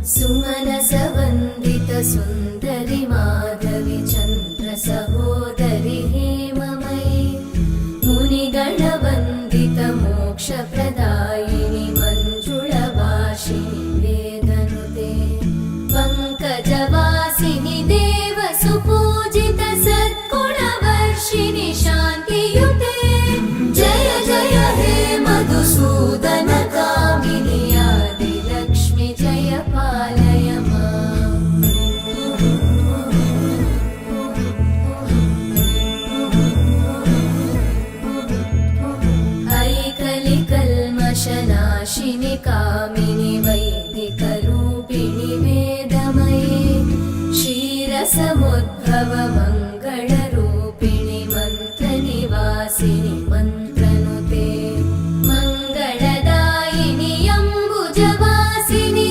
सुमनसवन्दित सुन्दरि माधवि चन्द्र सहोदरि हेममयि मुनिगणवन्दित मोक्षप्रदायिनि मञ्जुळभाषिणि वेदनुते पङ्कजवासिनि देवसुपूजित सद्गुणवर्षिणि शान्तियुते जय जय हे मधुसूदन कामिनि आदिलक्ष्मि जय पालय माम्। ऐकलिकल्मषनाशिनि कामि